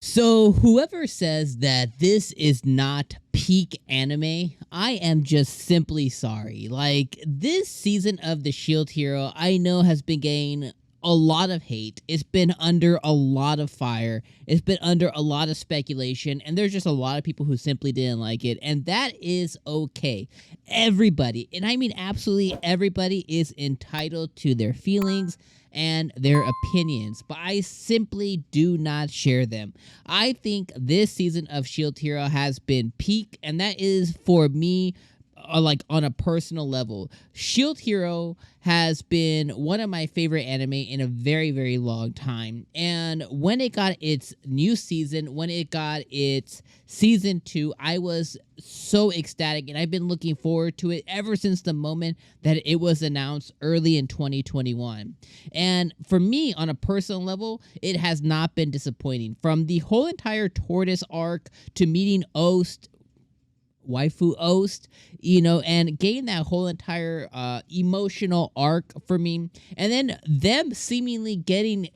So, whoever says that this is not peak anime, I am just simply sorry. Like, this season of The Shield Hero, I know has been getting a lot of hate. It's been under a lot of fire. It's been under a lot of speculation, and there's just a lot of people who simply didn't like it, and that is okay. Everybody, and I mean absolutely everybody, is entitled to their feelings and their opinions, but I simply do not share them. I think this season of Shield Hero has been peak, and that is for me. Like on a personal level, Shield Hero has been one of my favorite anime in a very, very long time. And when it got its new season, when it got its season 2, I was so ecstatic, and I've been looking forward to it ever since the moment that it was announced early in 2021. And for me, on a personal level, it has not been disappointing. From the whole entire Tortoise arc to meeting Oast, waifu Oast, and getting that whole entire emotional arc for me. And then them seemingly getting,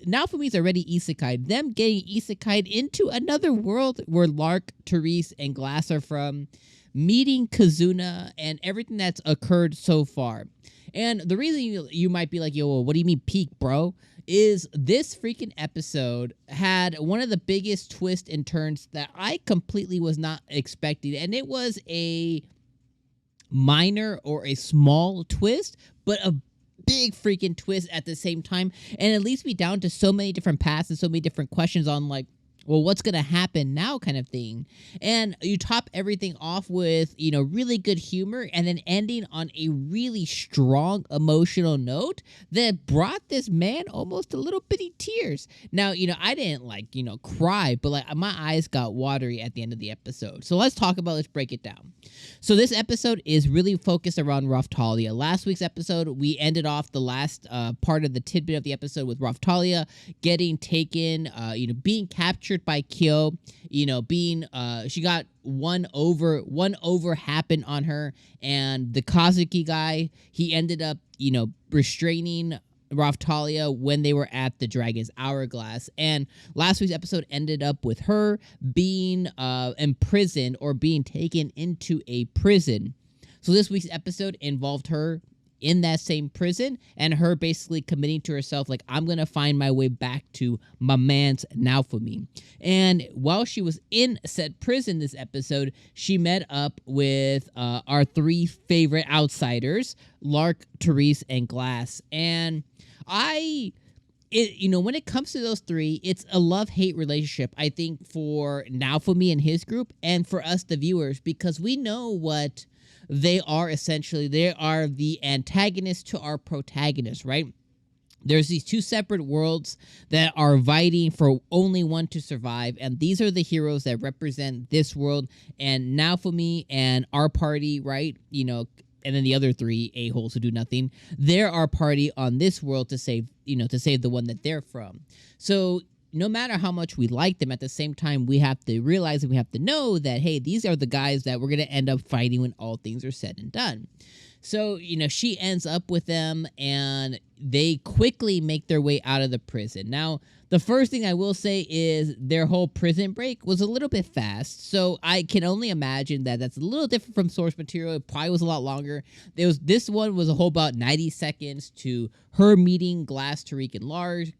now for me it's already isekai. Them getting isekai into another world where L'arc, Therese, and Glass are from, meeting Kazuna, and everything that's occurred so far. And the reason you might be like, yo, well, what do you mean peak, bro? Is this freaking episode had one of the biggest twists and turns that I completely was not expecting. And it was a minor or a small twist, but a big freaking twist at the same time. And it leads me down to so many different paths and so many different questions on, like, well, what's going to happen now kind of thing. And you top everything off with, really good humor, and then ending on a really strong emotional note that brought this man almost a little bitty tears. Now, I didn't cry, but like my eyes got watery at the end of the episode. So let's break it down. So this episode is really focused around Raphtalia. Last week's episode, we ended off the last part of the tidbit of the episode with Raphtalia getting taken, being captured by 𝐒𝐻, being she got one over happened on her, and the Kazuki guy, he ended up restraining Raphtalia when they were at the Dragon's Hourglass. And last week's episode ended up with her being imprisoned, or being taken into a prison. So this week's episode involved her in that same prison, and her basically committing to herself, like, I'm gonna find my way back to my man's Naofumi. And while she was in said prison this episode, she met up with our 3 favorite outsiders, L'arc, Therese, and Glass. And when it comes to those 3, it's a love-hate relationship, I think, for Naofumi and his group, and for us, the viewers, because we know what they are. Essentially, they are the antagonists to our protagonists, right? There's these 2 separate worlds that are fighting for only one to survive, and these are the heroes that represent this world, and Naofumi and our party, right? And then the other 3 a-holes who do nothing, they're our party on this world to save the one that they're from. So no matter how much we like them, at the same time, we have to realize and we have to know that, hey, these are the guys that we're going to end up fighting when all things are said and done. So, she ends up with them, and they quickly make their way out of the prison. Now, the first thing I will say is their whole prison break was a little bit fast, so I can only imagine that that's a little different from source material. It probably was a lot longer. This one was a whole about 90 seconds to her meeting Glass, Tariq, and Large,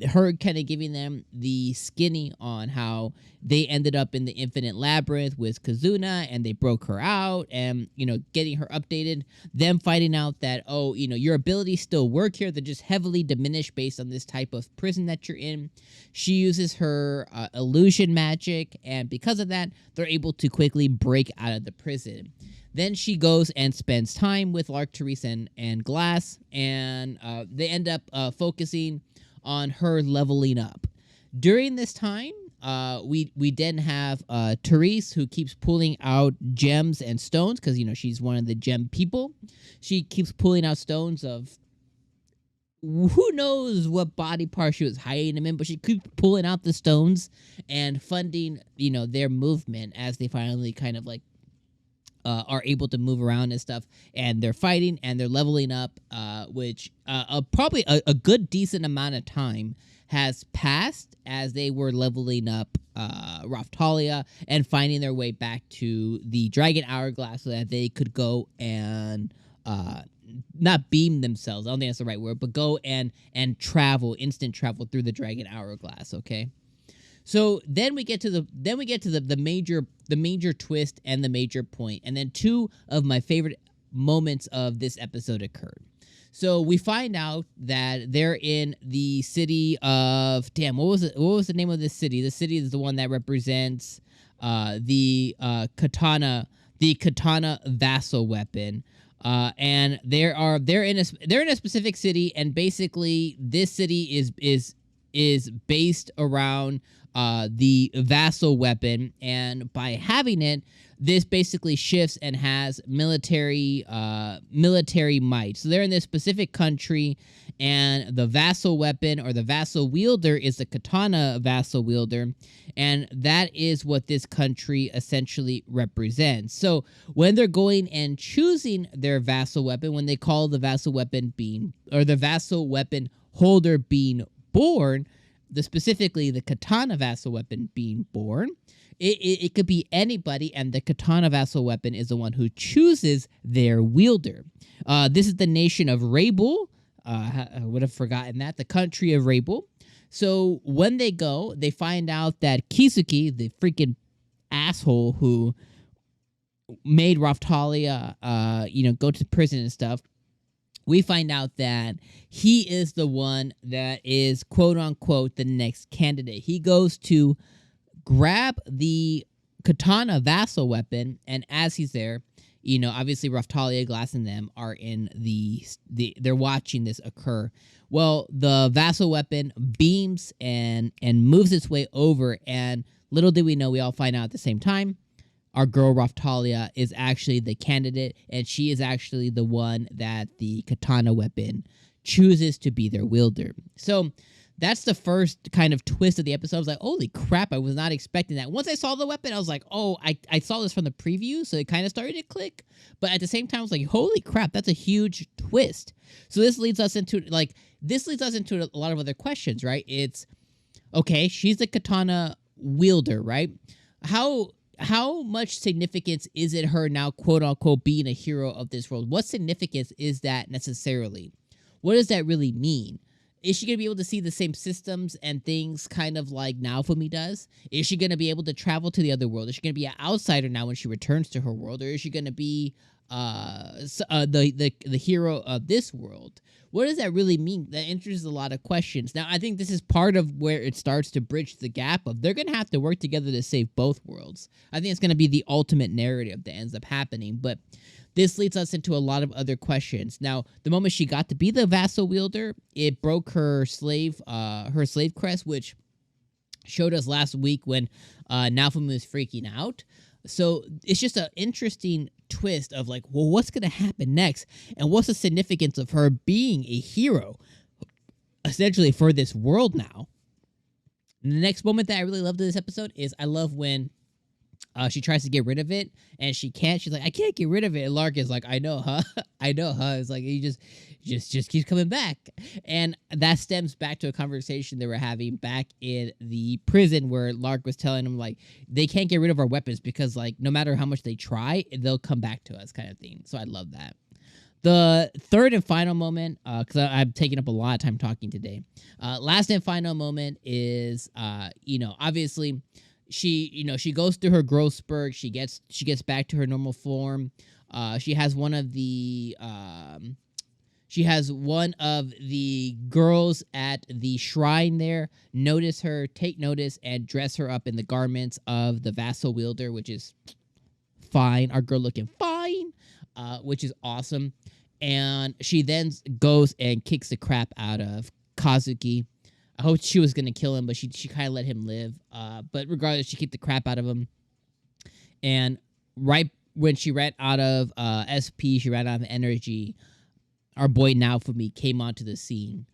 her kind of giving them the skinny on how they ended up in the infinite labyrinth with Kazuna, and they broke her out, and getting her updated, them finding out that, your abilities still work here, they're just heavily diminished based on this type of prison that you're in. She uses her illusion magic, and because of that, they're able to quickly break out of the prison. Then she goes and spends time with L'arc, Therese, and Glass, and they end up focusing on her leveling up. During this time, we then have Therese, who keeps pulling out gems and stones, because she's one of the gem people. She keeps pulling out stones of who knows what body part she was hiding them in, but she keeps pulling out the stones and funding their movement as they finally kind of are able to move around and stuff, and they're fighting and they're leveling up, which probably a good decent amount of time has passed as they were leveling up Raphtalia and finding their way back to the Dragon Hourglass so that they could go and not beam themselves. I don't think that's the right word, but go and instant travel through the Dragon Hourglass. Okay. So then we get to the major twist and the major point, and then two of my favorite moments of this episode occurred. So we find out that they're in the city of what was the name of this city? The city is the one that represents the katana vassal weapon. And they're in a specific city, and basically this city is based around the vassal weapon, and by having it, this basically shifts and has military might. So they're in this specific country, and the vassal weapon or the vassal wielder is the katana vassal wielder, and that is what this country essentially represents. So when they're going and choosing their vassal weapon, when they call the vassal weapon the vassal weapon holder being born, specifically the katana vassal weapon being born, it could be anybody, and the katana vassal weapon is the one who chooses their wielder. This is the nation of Rabel. I would have forgotten that. The country of Rabel. So when they go, they find out that 𝐒𝐡𝐚𝐧𝐧𝐞𝐥, the freaking asshole who made Raphtalia, go to prison and stuff, we find out that he is the one that is, quote unquote, the next candidate. He goes to grab the katana vassal weapon, and as he's there, obviously Raphtalia, Glass, and them are in they're watching this occur. Well, the vassal weapon beams and moves its way over, and little did we know, we all find out at the same time, our girl Raphtalia is actually the candidate, and she is actually the one that the katana weapon chooses to be their wielder. So that's the first kind of twist of the episode. I was like, holy crap, I was not expecting that. Once I saw the weapon, I was like, oh, I saw this from the preview, so it kind of started to click. But at the same time, I was like, holy crap, that's a huge twist. So this leads us into a lot of other questions, right? It's, okay, she's the katana wielder, right? How much significance is it her now, quote unquote, being a hero of this world? What significance is that necessarily? What does that really mean? Is she going to be able to see the same systems and things kind of like Naofumi does? Is she going to be able to travel to the other world? Is she going to be an outsider now when she returns to her world? Or is she going to be the hero of this world? What does that really mean? That answers a lot of questions. Now, I think this is part of where it starts to bridge the gap of they're going to have to work together to save both worlds. I think it's going to be the ultimate narrative that ends up happening, but this leads us into a lot of other questions. Now, the moment she got to be the vassal wielder, it broke her slave crest, which showed us last week when Naofumi was freaking out. So it's just an interesting twist of like, well, what's going to happen next? And what's the significance of her being a hero, essentially, for this world now? And the next moment that I really loved in this episode is I love when she tries to get rid of it, and she can't. She's like, I can't get rid of it. And L'arc is like, I know, huh? I know, huh? It's like, he just keeps coming back. And that stems back to a conversation they were having back in the prison where L'arc was telling him, like, they can't get rid of our weapons because, like, no matter how much they try, they'll come back to us kind of thing. So I love that. The third and final moment, because I'm taking up a lot of time talking today. Last and final moment is, obviously, she goes through her growth spurt. She gets back to her normal form. She has one of the girls at the shrine there notice her, take notice, and dress her up in the garments of the vassal wielder, which is fine. Our girl looking fine, which is awesome. And she then goes and kicks the crap out of Kazuki. I hope she was going to kill him, but she kind of let him live. But regardless, she kicked the crap out of him. And right when she ran out of SP, she ran out of energy, our boy Naofumi came onto the scene.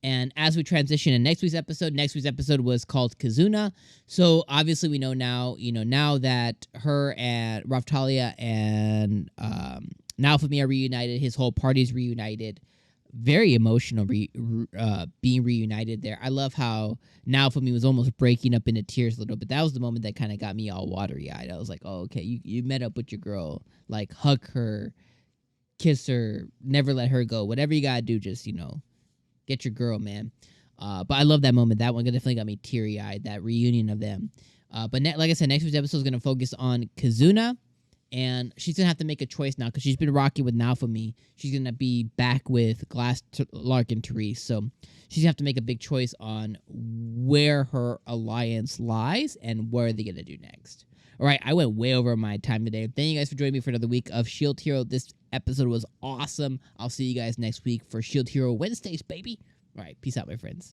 And as we transition in next week's episode was called Kizuna. So obviously we know now, now that her and Raphtalia and Naofumi are reunited, his whole party's reunited. very emotional being reunited there. I love how now for me was almost breaking up into tears a little bit. That was the moment that kind of got me all watery eyed. I was like, oh, okay, you met up with your girl, like hug her, kiss her, never let her go. Whatever you gotta do, just get your girl, man. But I love that moment. That one definitely got me teary eyed. That reunion of them. But like I said, next week's episode is gonna focus on Kizuna, and she's gonna have to make a choice now because she's been rocking with Naofumi. She's gonna be back with Glass, Lark, and Therese. So she's gonna have to make a big choice on where her alliance lies and what are they gonna do next. All right, I went way over my time today. Thank you guys for joining me for another week of Shield Hero. This episode was awesome. I'll see you guys next week for Shield Hero Wednesdays, baby. All right, peace out, my friends.